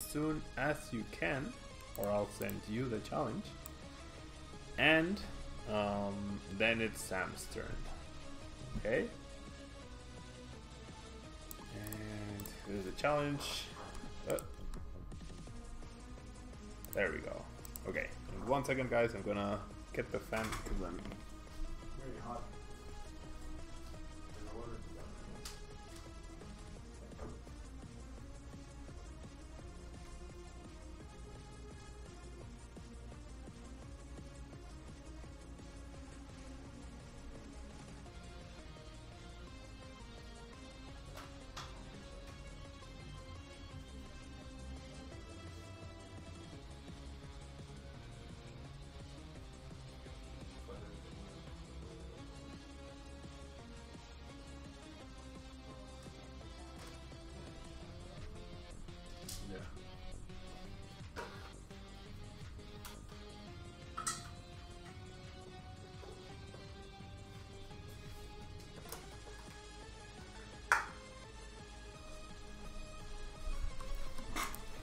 soon as you can, or I'll send you the challenge. And then it's Sam's turn. Okay. And here's the challenge. There we go. Okay. In 1 second, guys. I'm gonna get the fan because I'm very hot.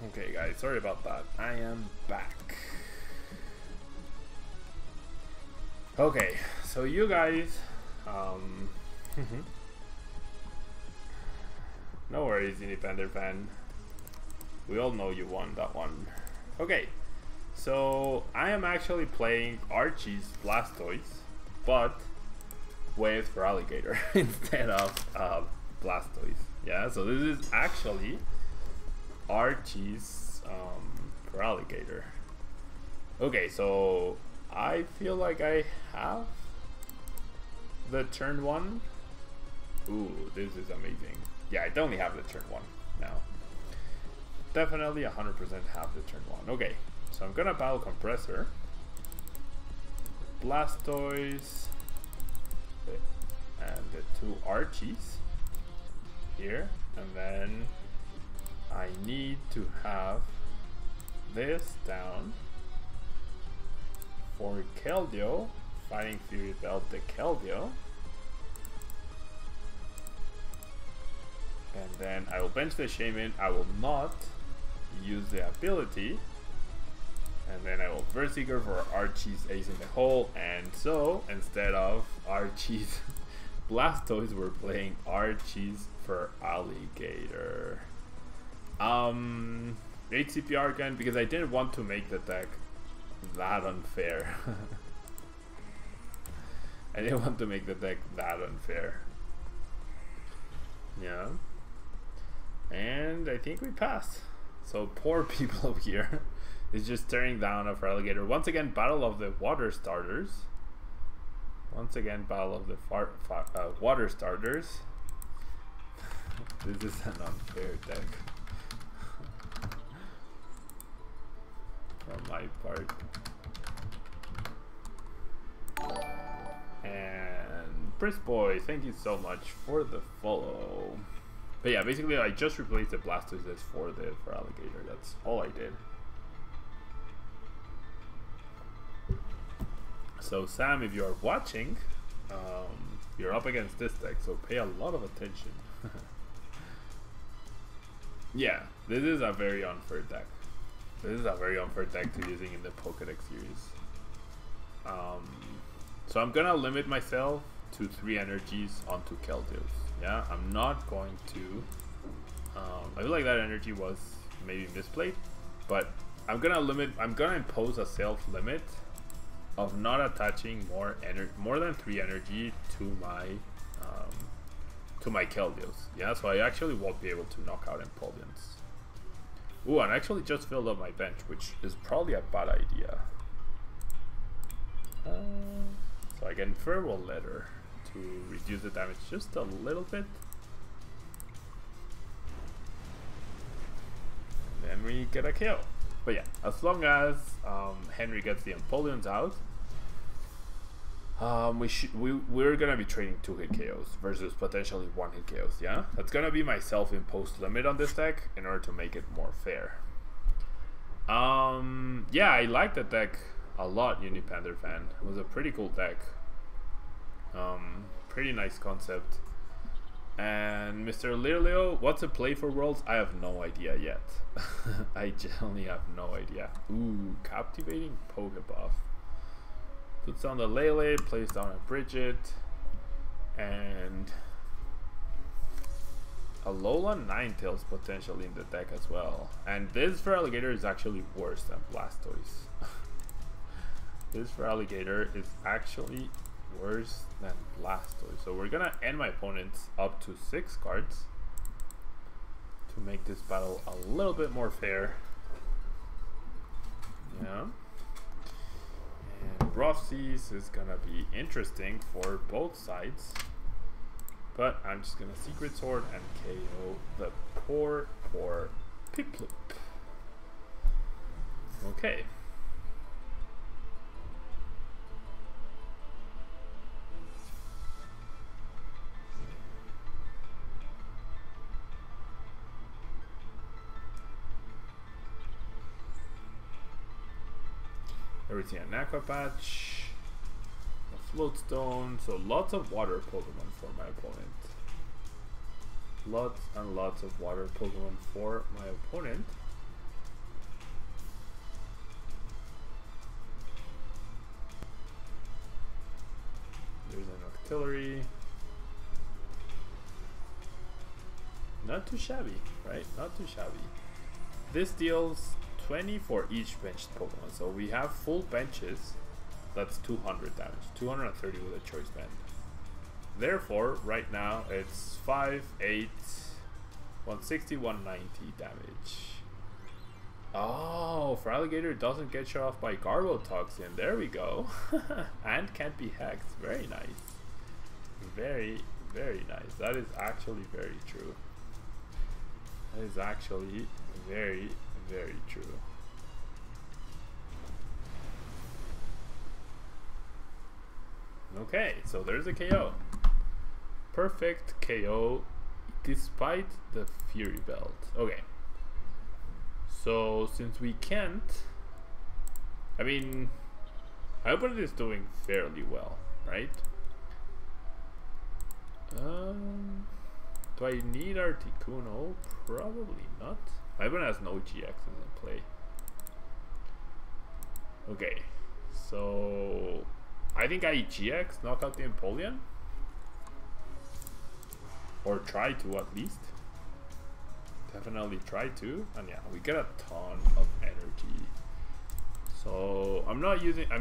Okay guys, sorry about that. I am back. Okay, so you guys, no worries, independent fan. We all know you won that one. Okay, so I am actually playing ARCHIE'S Blastoise, but with FERALIGATR instead of Blastoise. Yeah, so this is actually ARCHIE'S FERALIGATR. Okay, so I feel like I have the turn 1. Ooh, this is amazing. Yeah, I definitely have the turn 1 now. Definitely 100% have the turn 1. Okay, so I'm gonna battle Compressor, Blastoise, and the 2 ARCHIE'S here, and then I need to have this down for Keldeo, Fighting Fury Belt the Keldeo. And then I will bench the Shaman. I will not use the ability. And then I will Berserker for ARCHIE'S Ace in the Hole. And so, instead of ARCHIE'S Blastoise, we're playing ARCHIE'S FERALIGATR. HCPR again, because I didn't want to make the deck that unfair. I didn't want to make the deck that unfair. Yeah. And I think we passed. So poor people up here is just staring down a FERALIGATR. Once again, battle of the water starters. Once again, battle of the water starters. This is an unfair deck. From my part. And Prince Boy, thank you so much for the follow. But yeah, basically I just replaced the Blastoise for the FERALIGATR. That's all I did. So Sam, if you are watching, you're up against this deck, so pay a lot of attention. Yeah, this is a very unfair deck. This is a very unfair deck to using in the PokeDECKS series. So I'm gonna limit myself to 3 energies onto Keldeos. Yeah, I'm not going to. I feel like that energy was maybe misplayed, but I'm gonna impose a self limit of not attaching more than 3 energy to my Keldeos. Yeah, so I actually won't be able to knock out Empoleons. Ooh, and I actually just filled up my bench, which is probably a bad idea. So I can Farewell Letter to reduce the damage just a little bit. And then we get a KO. But yeah, as long as Henry gets the Empoleons out, we're gonna be trading 2-hit KOs versus potentially 1-hit KOs. Yeah, that's gonna be my self-imposed limit on this deck in order to make it more fair. Yeah, I like the deck a lot, Unipanda fan. It was a pretty cool deck. Pretty nice concept. And Mr. Lirlio, what's a play for Worlds? I have no idea yet. I genuinely have no idea. Ooh, captivating Pokebuff. Puts down the Lele, plays down a Bridget, and a Alolan Ninetales potentially in the deck as well. And this Feraligator is actually worse than Blastoise. This Feraligator is actually worse than Blastoise. So we're gonna end my opponents up to 6 cards to make this battle a little bit more fair. Yeah. And Rothseize is gonna be interesting for both sides. But I'm just gonna Secret Sword and KO the poor Piplup. Okay. Everything an Aqua Patch, a Floatstone, so lots of water Pokemon for my opponent. Lots and lots of water Pokemon for my opponent. There's an Octillery. Not too shabby, right? Not too shabby. This deals 20 for each benched Pokemon. So we have full benches. That's 200 damage. 230 with a choice band. Therefore, right now it's 5, 8, 160, 190 damage. Oh, Feraligator doesn't get shut off by Garbotoxin. There we go. And can't be hexed. Very nice. Very, very nice. That is actually very true. That is actually very, very true. Okay, so there's a KO. Perfect KO despite the Fury Belt. Okay. So since we can't, I mean, my opponent is doing fairly well, right? Do I need Articuno? Probably not. My opponent has no GXs in play. Okay, so I think I GX, knock out the Empoleon. Or try to at least. Definitely try to. And yeah, we get a ton of energy. So I'm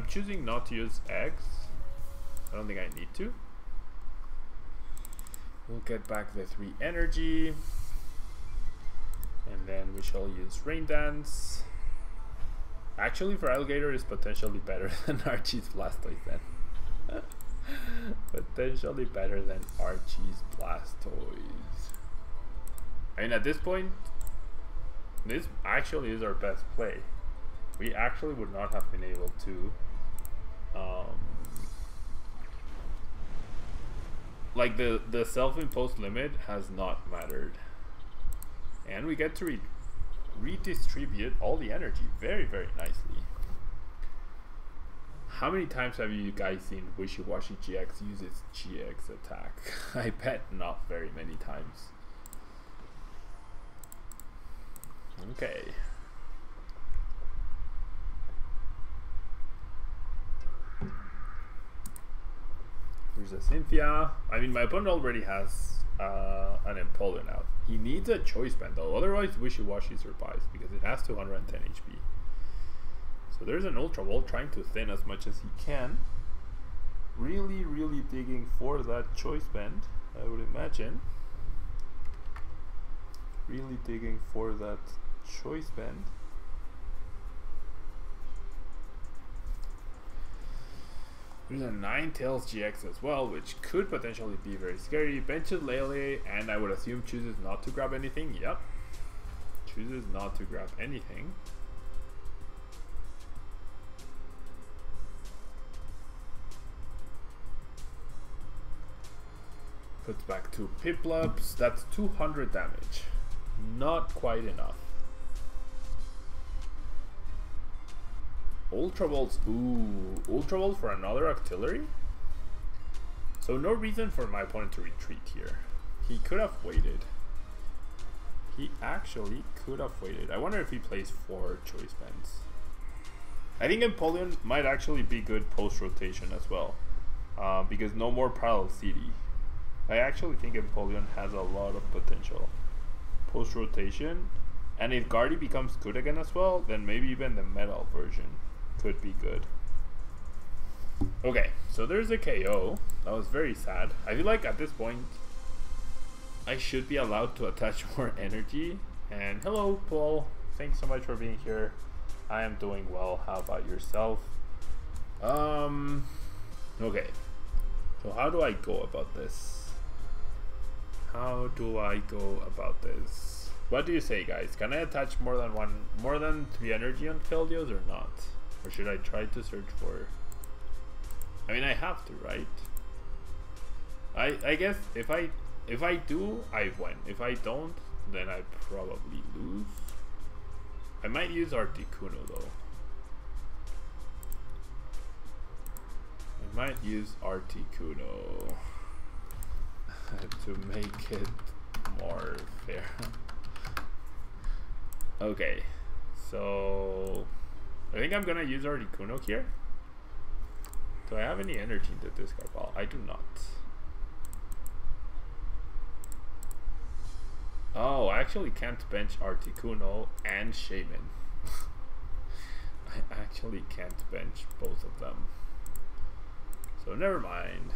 choosing not to use X. I don't think I need to. We'll get back the 3 energy. And then we shall use Rain Dance. Actually, Feraligator is potentially better than Archie's Blastoise then. Potentially better than Archie's Blastoise. I mean, at this point, this actually is our best play. We actually would not have been able to like the self-imposed limit has not mattered. And we get to redistribute all the energy very, very nicely. How many times have you guys seen Wishy-Washy GX use its GX attack? I bet not very many times. Okay. Here's a Cynthia. I mean, my opponent already has an Empoleon out. He needs a choice band though, otherwise Wishy-Washy survives because it has 210 HP. So there's an Ultra Ball trying to thin as much as he can. Really, really digging for that choice band, I would imagine. Really digging for that choice band. There's a Ninetales GX as well, which could potentially be very scary. Benches Lele, and I would assume chooses not to grab anything. Yep. Chooses not to grab anything. Puts back 2 Piplups. That's 200 damage. Not quite enough. Ultra Balls. Ooh, Ultra Ball for another Octillery? So no reason for my opponent to retreat here. He could have waited. He actually could have waited. I wonder if he plays 4 choice bands. I think Empoleon might actually be good post-rotation as well. Because no more Parallel CD. I actually think Empoleon has a lot of potential. Post-rotation. And if Guardy becomes good again as well, then maybe even the metal version could be good. Okay, so there's a KO. That was very sad. I feel like at this point, I should be allowed to attach more energy. And hello, Paul. Thanks so much for being here. I am doing well. How about yourself? Okay. So how do I go about this? How do I go about this? What do you say, guys? Can I attach more than 3 energy on Keldeo or not? Or should I try to search for... I mean, I have to, right? I guess if I do, I win. If I don't, then I probably lose. I might use Articuno though. I might use Articuno to make it more fair. Okay, so I think I'm gonna use Articuno here. Do I have any energy in the discard pile? I do not. Oh, I actually can't bench Articuno and Shaman. I actually can't bench both of them. So never mind.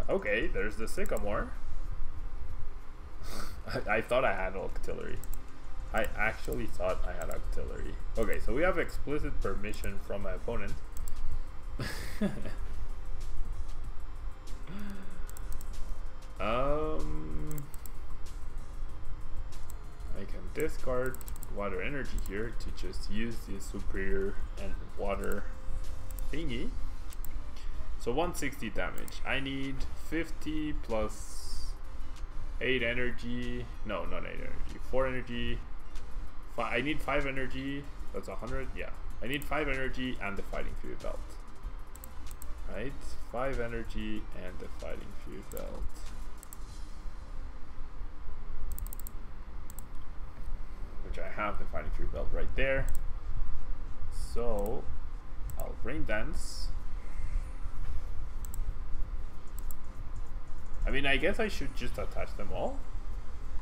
Okay, there's the Sycamore. I thought I had Octillery. I actually thought I had Octillery. Okay, so we have explicit permission from my opponent. I can discard water energy here to just use the superior and water thingy. So 160 damage. I need 50 plus 8 energy. No, not 8 energy. 4 energy. I need 5 energy. That's 100. Yeah. I need 5 energy and the Fighting Fury Belt. Right? 5 energy and the Fighting Fury Belt. Which I have the Fighting Fury Belt right there. So I'll Rain Dance. I mean, I guess I should just attach them all.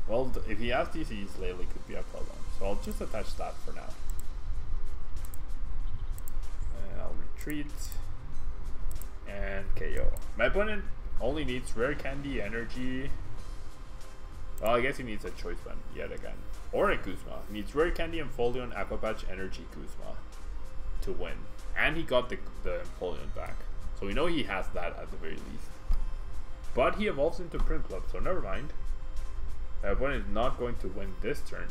Well, if he has DCs, lately could be a problem. So I'll just attach that for now. And I'll retreat. And KO. My opponent only needs Rare Candy, Energy. Well, I guess he needs a choice one yet again. Or a Guzma. He needs Rare Candy, Empoleon, Aqua Patch, Energy, Guzma to win. And he got the Empoleon back. So we know he has that at the very least. But he evolves into Prinplup, so never mind. My opponent is not going to win this turn.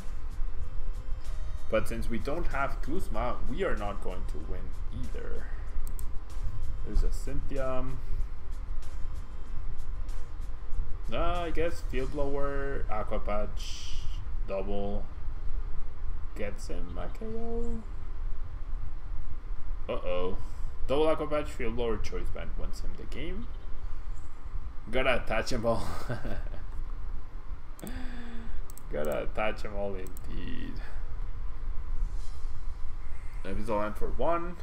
But since we don't have Guzma, we are not going to win either. There's a Cynthium. I guess Field Blower, Aqua Patch, double gets him a KO. Uh-oh. Double Aqua Patch, Field Blower, Choice Band wins him the game. Gotta attach them all. Gotta attach them all indeed. Abyssal Land for 1.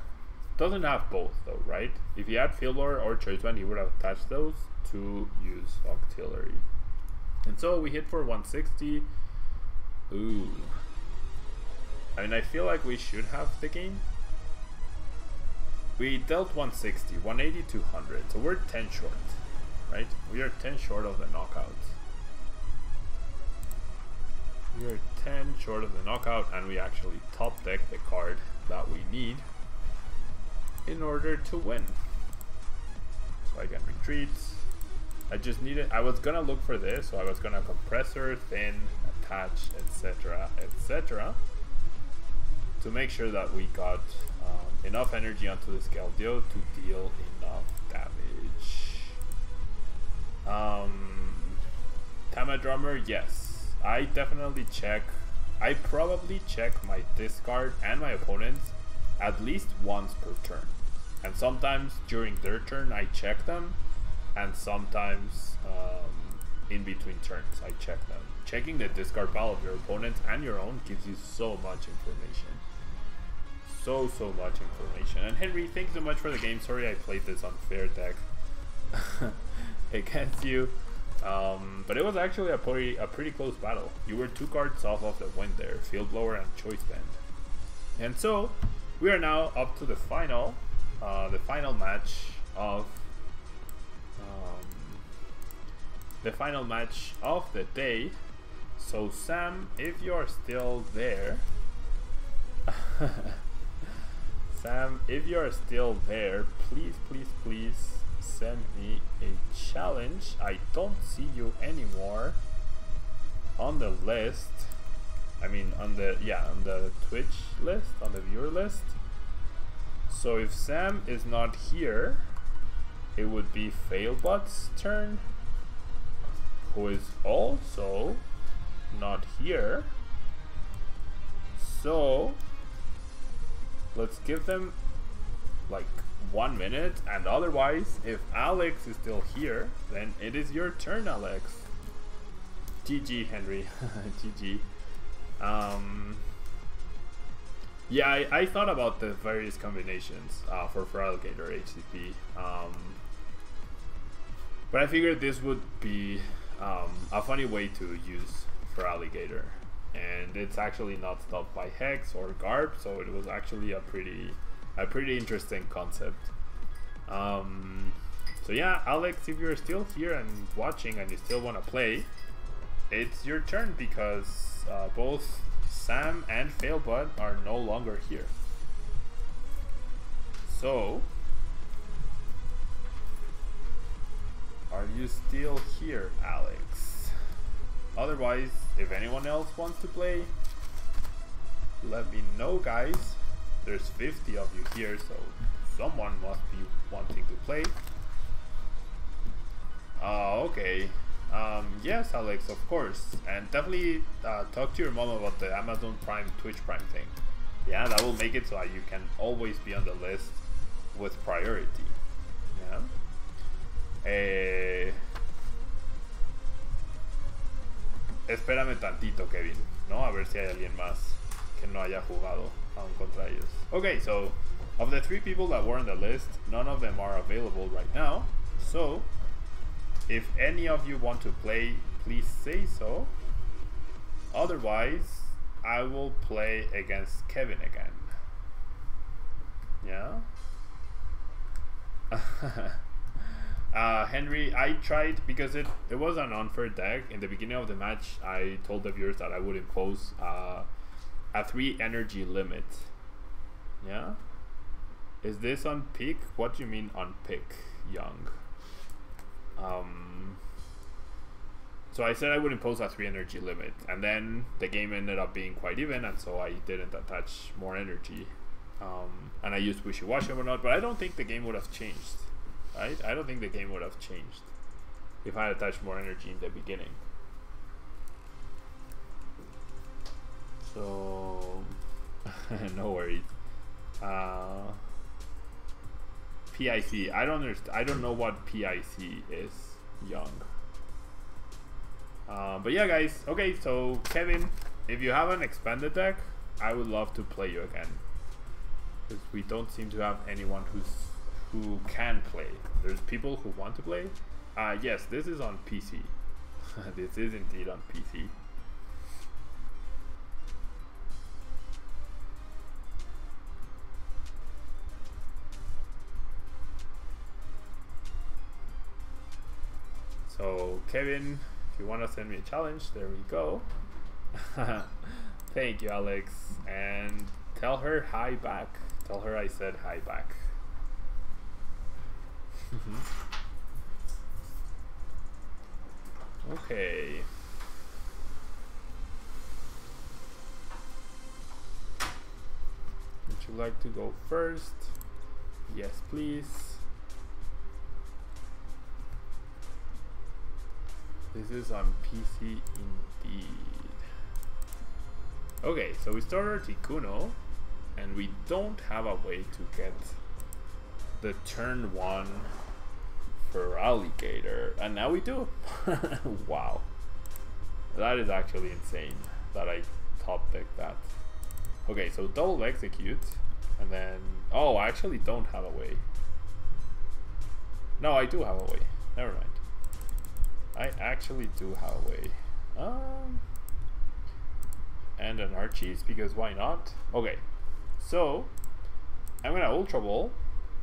Doesn't have both though, right? If he had Field Blower or Choice Band, he would have attached those to use Octillery. And so we hit for 160. Ooh. I mean, I feel like we should have the game. We dealt 160, 180, 200. So we're 10 short, right? We are 10 short of the knockout. We are 10 short of the knockout, and we actually top deck the card that we need in order to win. So I can retreat. I just needed, I was gonna look for this, so I was gonna compressor, thin, attach, etc, etc, to make sure that we got enough energy onto this Keldeo to deal enough damage. Tama Drummer, yes. I definitely check, I probably check my discard and my opponent's at least once per turn. And sometimes during their turn I check them, and sometimes in between turns I check them. Checking the discard pile of your opponent and your own gives you so much information. So much information. And Henry, thanks so much for the game. Sorry I played this unfair deck against you. But it was actually a pretty close battle. You were 2 cards off of the win there, Field Blower and Choice Band. And so we are now up to the final match of the day. So Sam, if you're still there, Sam, if you're still there, please send me a challenge. I don't see you anymore on the list. I mean on the Twitch list, on the viewer list. So if Sam is not here, it would be Failbot's turn, who is also not here. So let's give them like 1 minute, and otherwise if Alex is still here, then it is your turn, Alex. GG, Henry. GG. Yeah, I thought about the various combinations for FERALIGATR HCP, but I figured this would be a funny way to use FERALIGATR, and it's actually not stopped by Hex or Garb, so it was actually a pretty interesting concept. So yeah, Alex, if you're still here and watching and you still want to play, it's your turn, because both Sam and Failbot are no longer here. So, are you still here, Alex? Otherwise, if anyone else wants to play, let me know, guys. There's 50 of you here, so someone must be wanting to play. Okay. Yes, Alex, of course. And definitely talk to your mom about the Amazon Prime, Twitch Prime thing. Yeah, that will make it so you can always be on the list with priority. Yeah. Espérame tantito, Kevin, ¿no? A ver si hay alguien más que no haya jugado aún contra ellos. Okay, so of the 3 people that were on the list, none of them are available right now. So if any of you want to play, please say so. Otherwise, I will play against Kevin again. Yeah. Henry, I tried, because it was an unfair deck. In the beginning of the match, I told the viewers that I would impose a 3 energy limit. Yeah. Is this on pick? What do you mean on pick, Young? So I said I would impose a 3 energy limit, and then the game ended up being quite even, and so I didn't attach more energy. And I used wishy-washy or not, but I don't think the game would have changed. Right? I don't think the game would have changed if I had attached more energy in the beginning. So no worries. PIC. I don't know what PIC is, Young. But yeah, guys. Okay, so Kevin, if you have an expanded deck, I would love to play you again, because we don't seem to have anyone who can play. There's people who want to play. Yes, this is on PC. This is indeed on PC. So Kevin, if you want to send me a challenge, there we go. Thank you, Alex, and tell her hi back. Tell her I said hi back. Okay. Would you like to go first? Yes, please. This is on PC indeed. Okay, so we started Ticuno, and we don't have a way to get the turn 1 FERALIGATR, and now we do. Wow, that is actually insane that I top deck that. Okay, so double execute, and then oh, I actually don't have a way. No, I do have a way. Never mind. I actually do have a way. And an ARCHIE'S, because why not? Okay, so I'm gonna Ultra Ball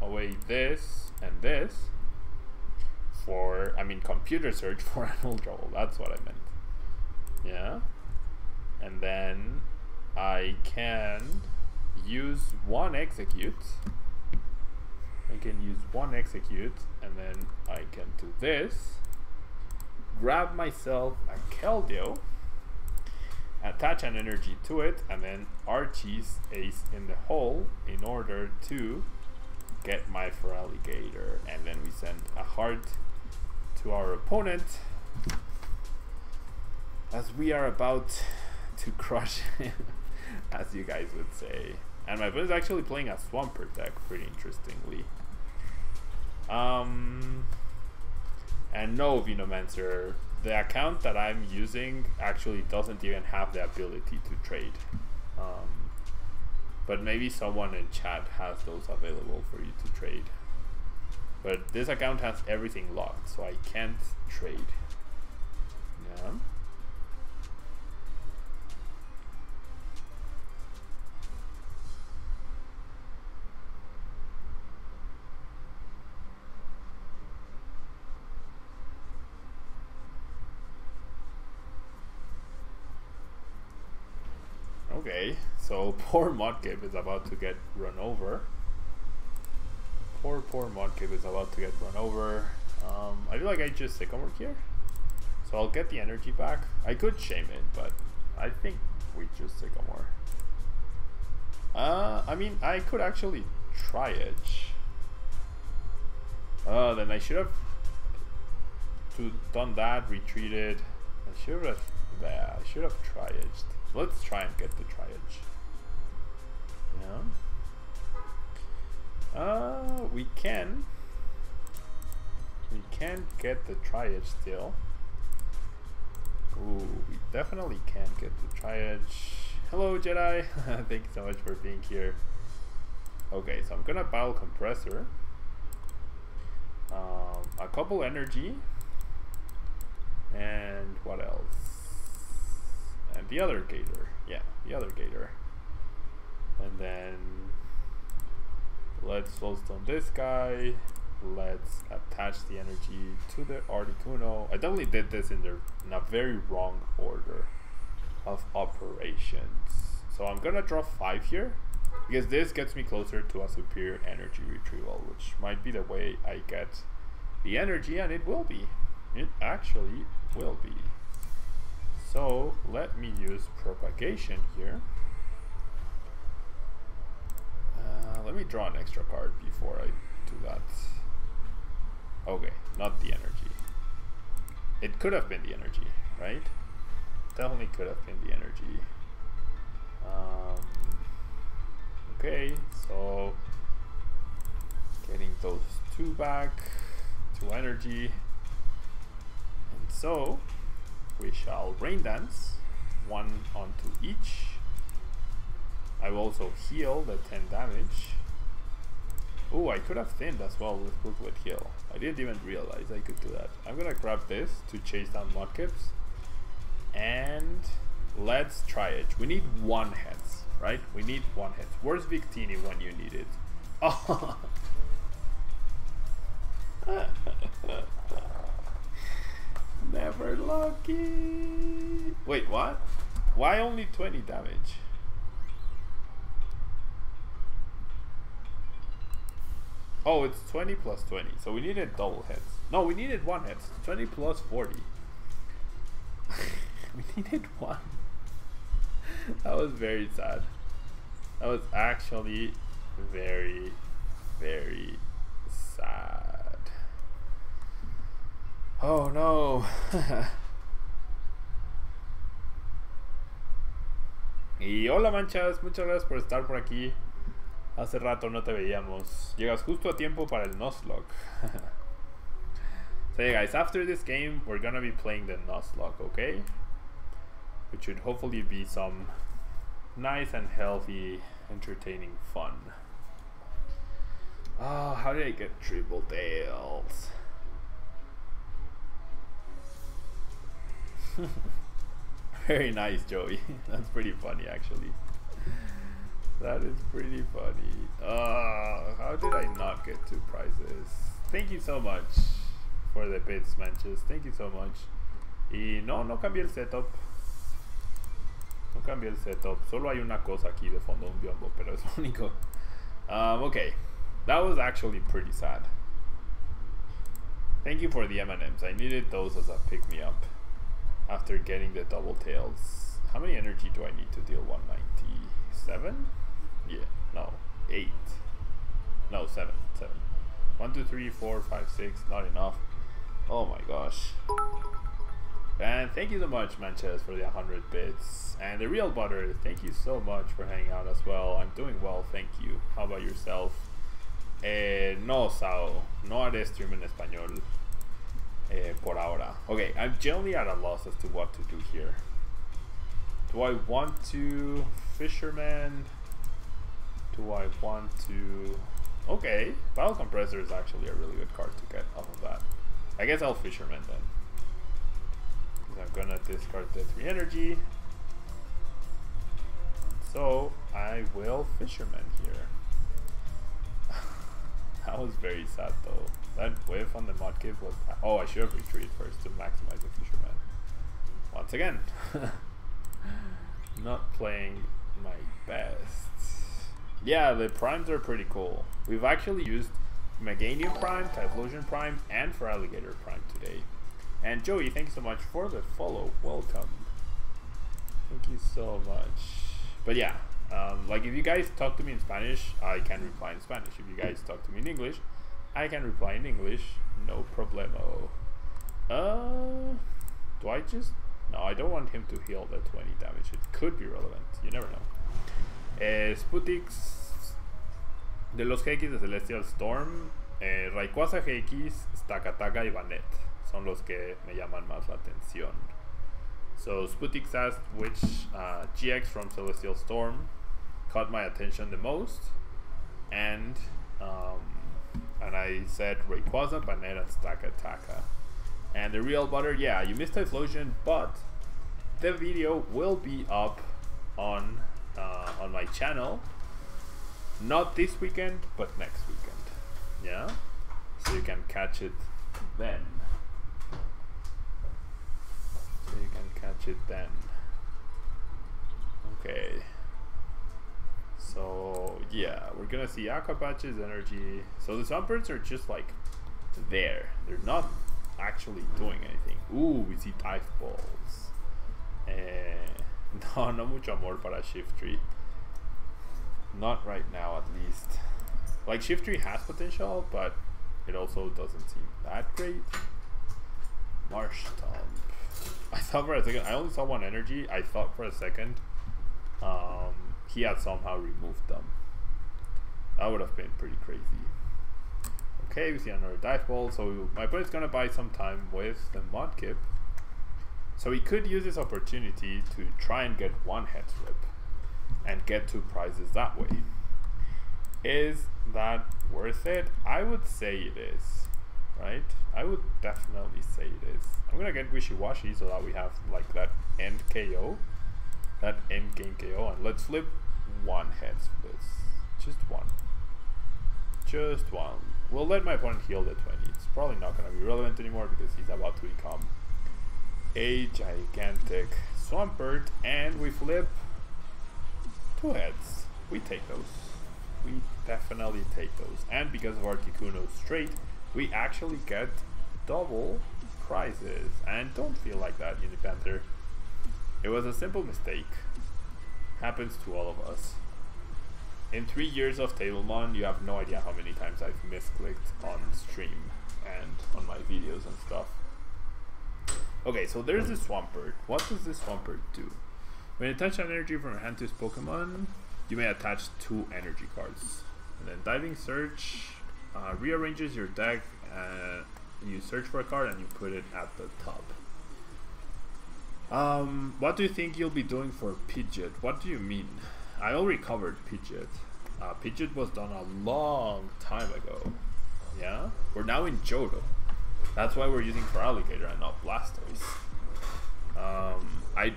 away this and this for, I mean, computer search for an Ultra Ball. That's what I meant. Yeah. And then I can use one execute. I can use one execute, and then I can do this. Grab myself a Keldeo, attach an energy to it, and then ARCHIE'S Ace in the hole in order to get my FERALIGATR, and then we send a heart to our opponent as we are about to crush him, as you guys would say. And my opponent is actually playing a Swampert deck, pretty interestingly. And no, Venomancer, the account that I'm using actually doesn't even have the ability to trade. But maybe someone in chat has those available for you to trade. But this account has everything locked, so I can't trade. Yeah. Okay, so poor Mudkip is about to get run over. Poor Mudkip is about to get run over. I feel like I just Sycamore here, so I'll get the energy back. I could Shame it, but I think we just Sycamore. I mean, I could actually Tri-Edge. Then I should have done that, retreated. I should have Tri-Edged. Let's try and get the Tri-Edge. Yeah. We can get the Tri-Edge still. Ooh, we definitely can get the Tri-Edge. Hello, Jedi. Thank you so much for being here. Okay, so I'm gonna Battle Compressor. A couple energy. And what else? And the other Gator. Yeah, the other Gator. And then let's Soulstone this guy. Let's attach the energy to the Articuno. I definitely did this in a very wrong order of operations. So I'm gonna draw 5 here, because this gets me closer to a superior energy retrieval, which might be the way I get the energy, and it will be. It actually will be. So let me use Propagation here. Let me draw an extra card before I do that. Okay, not the energy. It could have been the energy, right? Definitely could have been the energy. Okay, so getting those 2 back, 2 energy. And so we shall Rain Dance, 1 onto each. I will also heal the 10 damage. Oh, I could have thinned as well with Booklet Heal. I didn't even realize I could do that. I'm gonna grab this to chase down Mudkips. And let's Tri-Edge. We need 1 heads, right? We need 1 heads. Where's Victini when you need it? Oh. Never lucky. Wait, what? Why only 20 damage? Oh, it's 20 plus 20. So we needed double heads. No, we needed 1 head. 20 plus 40. We needed 1. That was very sad. That was actually very, very sad. Oh no. Y hola Manchas, muchas gracias por estar por aquí. Hace rato no te veíamos. Llegas justo a tiempo para el Nuzlocke. So yeah guys, after this game we're gonna be playing the Nuzlocke, okay? Which should hopefully be some nice and healthy, entertaining fun. Oh, how did I get triple tails? Very nice, Joey. That's pretty funny actually. That is pretty funny. How did I not get 2 prizes? Thank you so much for the bits, Manches. Thank you so much. Y no cambié el setup. No cambié el setup. Solo hay una cosa aquí de fondo, un biombo, pero es lo único. Okay. That was actually pretty sad. Thank you for the M&Ms. I needed those as a pick-me-up after getting the double tails. How many energy do I need to deal 197? Yeah, no, 8. No, 7. 1, 2, 3, 4, 5, 6, not enough. Oh my gosh. And thank you so much, Manches, for the 100 bits. And the real butter, thank you so much for hanging out as well. I'm doing well, thank you. How about yourself? No, Sao, no haré stream en español por ahora. Okay, I'm generally at a loss as to what to do here. Do I want to Fisherman? Do I want to... Okay, Battle Compressor is actually a really good card to get off of that. I guess I'll Fisherman then. I'm gonna discard the 3 energy. So I will Fisherman here. That was very sad though. That whiff on the Mudkip was... Oh, I should have retreated first to maximize the Fisherman. Once again. Not playing my best. Yeah, the primes are pretty cool. We've actually used Meganium Prime, Typhlosion Prime, and FERALIGATR Prime today. And Joey, thank you so much for the follow. Welcome. Thank you so much. But yeah, like if you guys talk to me in Spanish, I can reply in Spanish. If you guys talk to me in English, I can reply in English. No problemo. Do I just... No, I don't want him to heal the 20 damage. It could be relevant. You never know. Sputix de los GX de Celestial Storm, Rayquaza GX, Stakataka y Banette son los que me llaman más la atención. So Sputix asked which GX from Celestial Storm caught my attention the most, and I said Rayquaza, Banette, and Stakataka. And the real butter, yeah, you missed Typhlosion, but the video will be up on my channel, not this weekend, but next weekend. Yeah, so you can catch it then. Okay. So yeah, we're gonna see Aqua Patch's energy. So the Swampers are just like there. They're not actually doing anything. Ooh, we see Dive Balls. No mucho amor para Shiftry. Not right now, at least. Like, Shiftry has potential, but it also doesn't seem that great. Marsh Stomp. I thought for a second, I only saw 1 energy. I thought for a second he had somehow removed them. That would have been pretty crazy. Okay, we see another Dive Ball. So my opponent's gonna buy some time with the Mudkip. So he could use this opportunity to try and get 1 head flip and get 2 prizes that way. Is that worth it? I would say it is, right? I would definitely say it is. I'm gonna get Wishy-Washy so that we have like that end KO, that end game KO, and let's flip 1 head flip. Just 1. Just 1. We'll let my opponent heal the 20. It's probably not gonna be relevant anymore because he's about to become a gigantic Swampert, and we flip 2 heads. We take those. We definitely take those. And because of Articuno's trait, we actually get double prizes. And don't feel like that, Unipanther. It was a simple mistake. Happens to all of us. In 3 years of Tablemon, you have no idea how many times I've misclicked on stream and on my videos and stuff. Okay, so there's this Swampert. What does this Swampert do? When you attach an energy from your hand to this Pokemon, you may attach 2 energy cards. And then Diving Search rearranges your deck you search for a card and you put it at the top. What do you think you'll be doing for Pidgeot? What do you mean? I already covered Pidgeot. Pidgeot was done a long time ago. Yeah? We're now in Johto. That's why we're using FERALIGATR and not Blastoise. I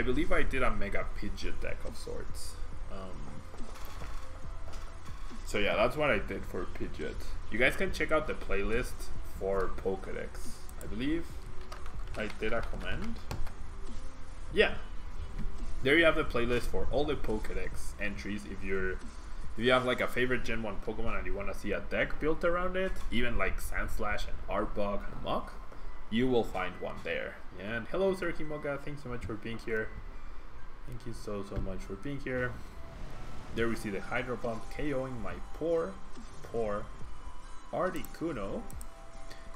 believe I did a Mega Pidgeot deck of sorts. So yeah, that's what I did for Pidgeot. You guys can check out the playlist for PokeDECKS. I believe I did a command. Yeah. There you have the playlist for all the PokeDECKS entries. If you have like a favorite Gen 1 Pokemon and you want to see a deck built around it, even like Sandslash and Arbok and Muk, you will find one there. Yeah, and hello Sirki Moga, thanks so much for being here. Thank you so much for being here. There we see the Hydro Pump KOing my poor Articuno.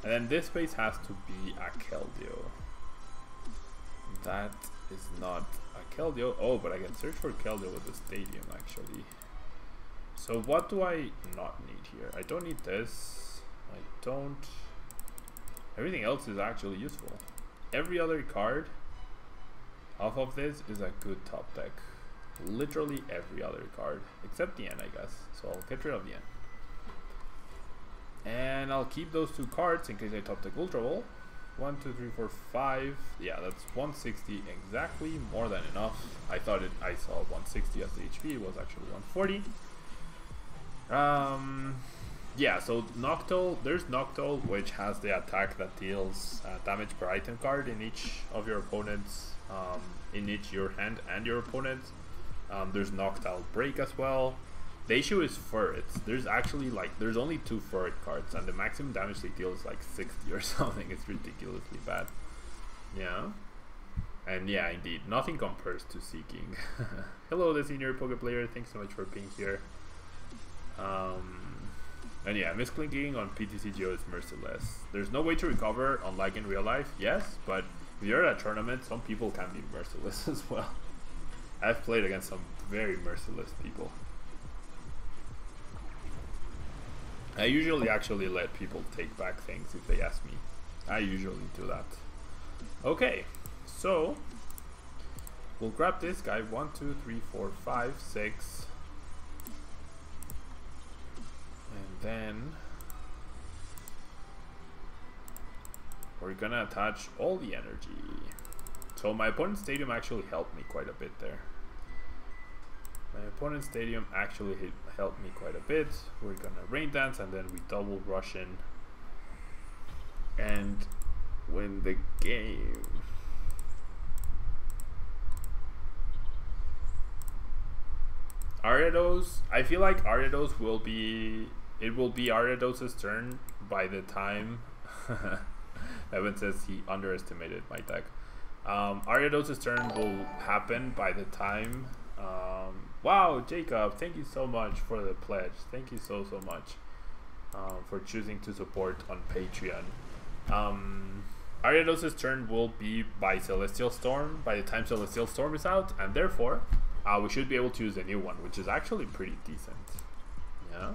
And then this space has to be a Keldeo. That is not a Keldeo. Oh, but I can search for Keldeo with the stadium actually. So what do I not need here? I don't need this. I don't. Everything else is actually useful. Every other card off of this is a good top deck. Literally every other card except the N, I guess. So I'll get rid of the N. And I'll keep those two cards in case I top deck Ultra Ball. 1, 2, 3, 4, 5. Yeah, that's 160 exactly, more than enough. I thought I saw 160 as the HP. It was actually 140. Yeah, so Noctowl, there's Noctowl, which has the attack that deals damage per item card in each of your opponents, in each your hand and your opponent's. There's Noctowl Break as well. The issue is Ferrets. There's actually there's only 2 Ferret cards, and the maximum damage they deal is like 60 or something. It's ridiculously bad. Yeah. And yeah, indeed, nothing compares to Seeking. Hello, the senior Poke player. Thanks so much for being here. And yeah, misclicking on PTCGO is merciless. There's no way to recover, unlike in real life, yes, but if you're at a tournament, some people can be merciless as well. I've played against some very merciless people. I usually actually let people take back things if they ask me. I usually do that. Okay, so we'll grab this guy. 1, 2, 3, 4, 5, 6. And then we're gonna attach all the energy. So my opponent's stadium actually helped me quite a bit there. My opponent's stadium actually helped me quite a bit. We're gonna Rain Dance and then we double rush in and win the game. Ariados, I feel like Ariados will be, it will be Ariados' turn by the time Evan says he underestimated my deck. Ariados' turn will happen by the time wow, Jacob, thank you so much for the pledge. Thank you so much for choosing to support on Patreon. Ariados' turn will be by Celestial Storm by the time Celestial Storm is out, and therefore we should be able to use a new one, which is actually pretty decent. Yeah,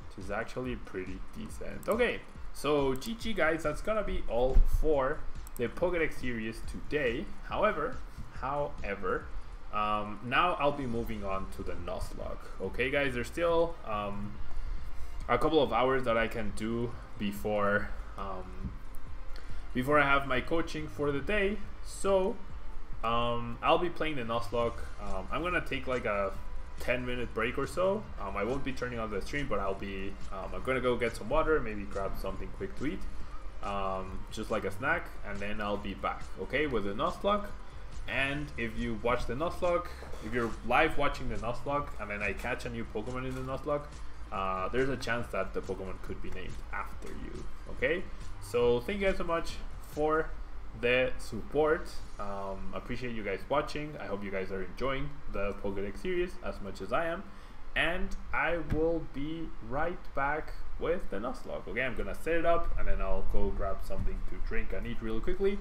which is actually pretty decent. Okay, so GG guys, that's gonna be all for the PokeDECKS series today. However, now I'll be moving on to the Nuzlocke. Okay guys, there's still a couple of hours that I can do before I have my coaching for the day. So I'll be playing the Nuzlocke. I'm gonna take like a 10-minute break or so. I won't be turning on the stream, but I'll be I'm gonna go get some water, maybe grab something quick to eat, just like a snack, and then I'll be back, okay, with the Nuzlocke. And if you watch the Nuzlocke, if you're live watching the Nuzlocke and then I catch a new Pokemon in the Nuzlocke, there's a chance that the Pokemon could be named after you, okay? So thank you guys so much for the support. Appreciate you guys watching. I hope you guys are enjoying the PokeDECKS series as much as I am, and I will be right back with the Nuzlocke. Okay, I'm gonna set it up and then I'll go grab something to drink and eat really quickly,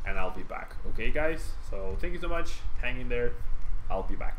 and I'll be back. Okay guys, so thank you so much, hang in there, I'll be back.